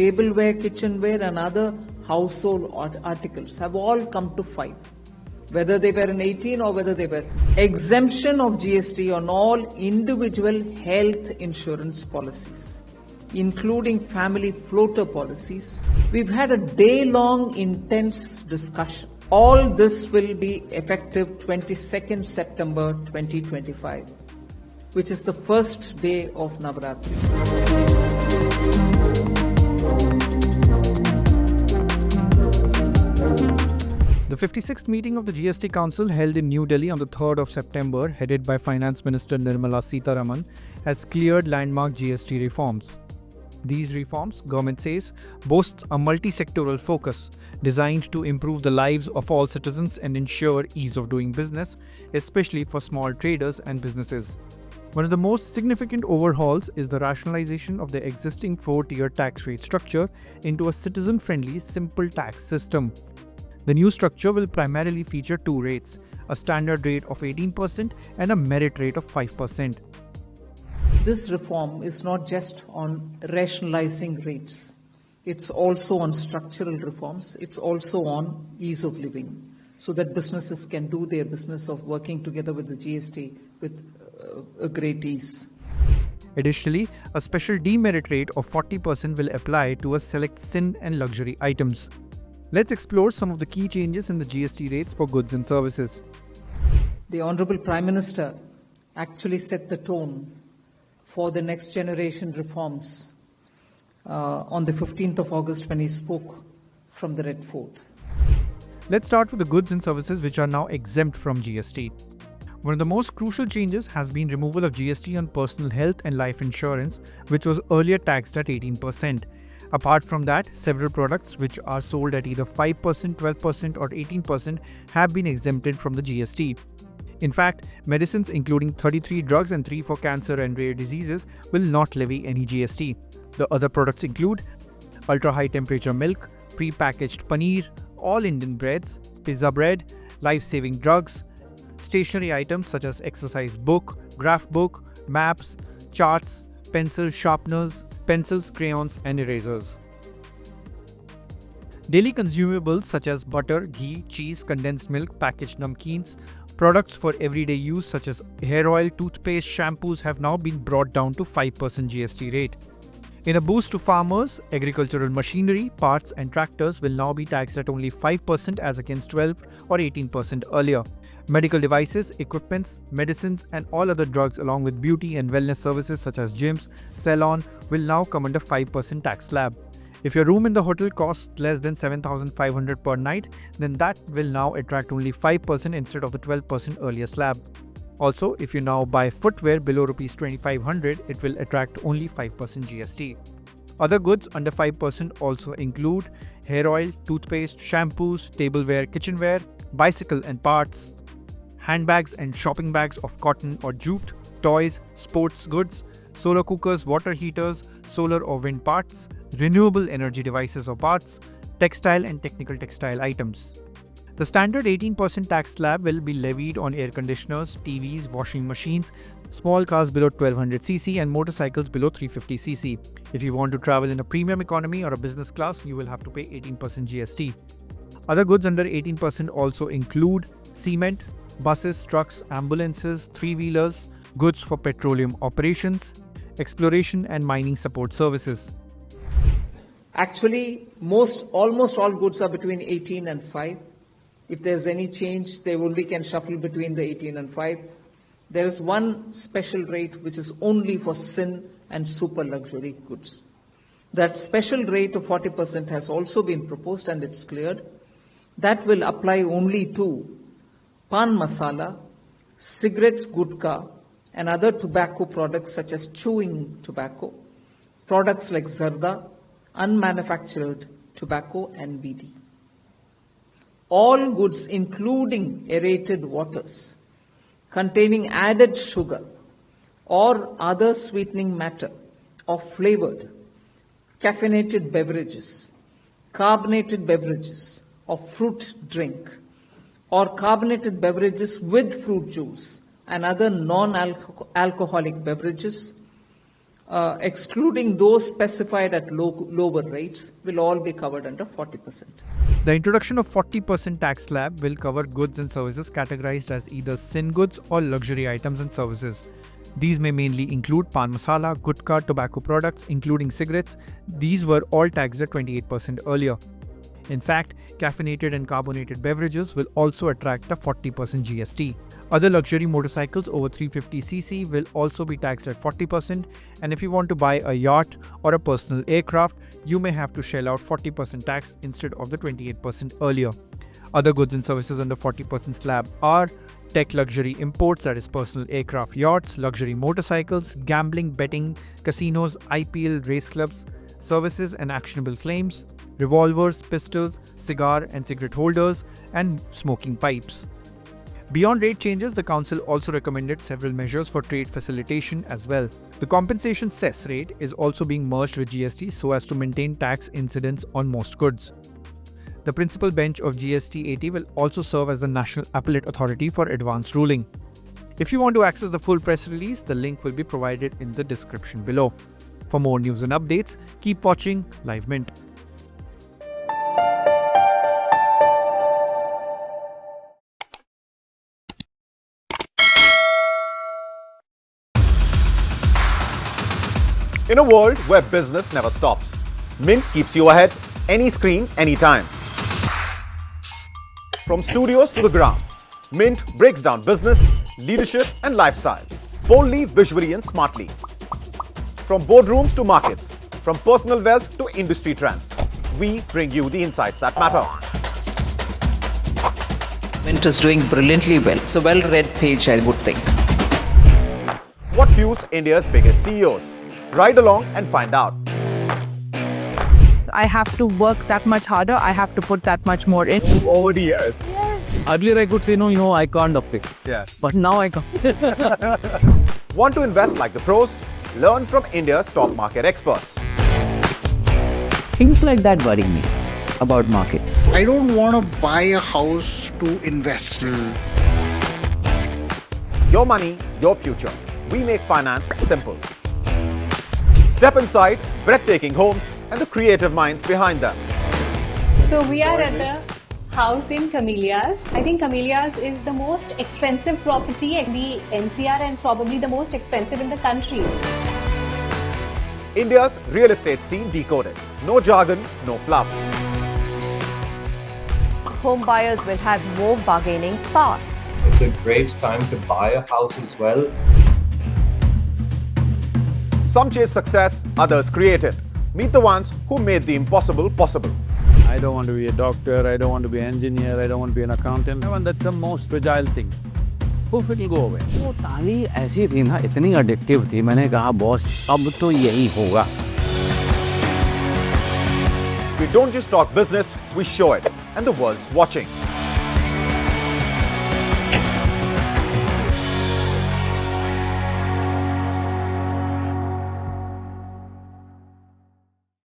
tableware, kitchenware and other household articles have all come to 5. Whether they were in 18 or whether they were exemption of GST on all individual health insurance policies, including family floater policies. We've had a day-long intense discussion. All this will be effective 22nd September 2025, which is the first day of Navaratri. The 56th meeting of the GST Council held in New Delhi on the 3rd of September, headed by Finance Minister Nirmala Sitharaman, has cleared landmark GST reforms. These reforms, government says, boasts a multi-sectoral focus designed to improve the lives of all citizens and ensure ease of doing business, especially for small traders and businesses. One of the most significant overhauls is the rationalization of the existing 4-tier tax rate structure into a citizen-friendly, simple tax system. The new structure will primarily feature 2 rates, a standard rate of 18% and a merit rate of 5%. This reform is not just on rationalizing rates. It's also on structural reforms. It's also on ease of living, so that businesses can do their business of working together with the GST with a great ease. Additionally, a special demerit rate of 40% will apply to a select sin and luxury items. Let's explore some of the key changes in the GST rates for goods and services. The Honorable Prime Minister actually set the tone for the next generation reforms on the 15th of August when he spoke from the Red Fort. Let's start with the goods and services which are now exempt from GST. One of the most crucial changes has been removal of GST on personal health and life insurance, which was earlier taxed at 18%. Apart from that, several products which are sold at either 5%, 12% or 18% have been exempted from the GST. In fact, medicines including 33 drugs and 3 for cancer and rare diseases will not levy any GST. The other products include ultra-high temperature milk, pre-packaged paneer, all Indian breads, pizza bread, life-saving drugs, stationery items such as exercise book, graph book, maps, charts, pencil sharpeners, pencils, crayons and erasers. Daily consumables such as butter, ghee, cheese, condensed milk, packaged namkeens, products for everyday use such as hair oil, toothpaste, shampoos have now been brought down to 5% GST rate. In a boost to farmers, agricultural machinery, parts and tractors will now be taxed at only 5% as against 12 or 18% earlier. Medical devices, equipments, medicines and all other drugs along with beauty and wellness services such as gyms, salon will now come under 5% tax slab. If your room in the hotel costs less than 7,500 per night, then that will now attract only 5% instead of the 12% earlier slab. Also, if you now buy footwear below Rs 2,500, it will attract only 5% GST. Other goods under 5% also include hair oil, toothpaste, shampoos, tableware, kitchenware, bicycle and parts, handbags and shopping bags of cotton or jute, toys, sports goods, solar cookers, water heaters, solar or wind parts, renewable energy devices or parts, textile and technical textile items. The standard 18% tax slab will be levied on air conditioners, TVs, washing machines, small cars below 1200cc and motorcycles below 350cc. If you want to travel in a premium economy or a business class, you will have to pay 18% GST. Other goods under 18% also include cement, buses, trucks, ambulances, 3-wheelers, goods for petroleum operations, exploration and mining support services. Actually, almost all goods are between 18 and 5. If there's any change, they only can shuffle between the 18 and 5. There is one special rate which is only for sin and super luxury goods. That special rate of 40% has also been proposed and it's cleared. That will apply only to pan masala, cigarettes, gutka, and other tobacco products such as chewing tobacco, products like zarda, unmanufactured tobacco and BD. All goods including aerated waters containing added sugar or other sweetening matter or flavored, caffeinated beverages, carbonated beverages or fruit drink or carbonated beverages with fruit juice and other non-alcoholic beverages excluding those specified at lower rates, will all be covered under 40%. The introduction of 40% tax slab will cover goods and services categorized as either sin goods or luxury items and services. These may mainly include pan masala, gutka, tobacco products, including cigarettes. These were all taxed at 28% earlier. In fact, caffeinated and carbonated beverages will also attract a 40% GST. Other luxury motorcycles over 350cc will also be taxed at 40%, and if you want to buy a yacht or a personal aircraft, you may have to shell out 40% tax instead of the 28% earlier. Other goods and services under 40% slab are tech luxury imports, that is personal aircraft, yachts, luxury motorcycles, gambling, betting, casinos, IPL, race clubs, services and actionable claims, revolvers, pistols, cigar and cigarette holders, and smoking pipes. Beyond rate changes, the Council also recommended several measures for trade facilitation as well. The compensation cess rate is also being merged with GST so as to maintain tax incidence on most goods. The principal bench of GST 80 will also serve as the National Appellate Authority for advanced ruling. If you want to access the full press release, the link will be provided in the description below. For more news and updates, keep watching Live Mint. In a world where business never stops, Mint keeps you ahead, any screen, anytime. From studios to the ground, Mint breaks down business, leadership and lifestyle, boldly, visually and smartly. From boardrooms to markets, from personal wealth to industry trends, we bring you the insights that matter. Mint is doing brilliantly well. It's a well-read page, I would think. What fuels India's biggest CEOs? Ride along and find out. I have to work that much harder. I have to put that much more in. Over the years. Yes. Earlier I could say, no, I can't afford it. Yeah. But now I can. Want to invest like the pros? Learn from India's top market experts. Things like that worry me about markets. I don't want to buy a house to invest. Your money, your future. We make finance simple. Step inside breathtaking homes and the creative minds behind them. So we are at the house in Camellias. I think Camellias is the most expensive property in the NCR and probably the most expensive in the country. India's real estate scene decoded. No jargon, no fluff. Home buyers will have more bargaining power. It's a great time to buy a house as well. Some chase success, others create it. Meet the ones who made the impossible possible. I don't want to be a doctor, I don't want to be an engineer, I don't want to be an accountant. That's the most fragile thing. Poof, it will go away. वो ताली ऐसी थी ना, इतनी addictive थी, मैंने कहा boss अब तो यही होगा. We don't just talk business, we show it. And the world's watching.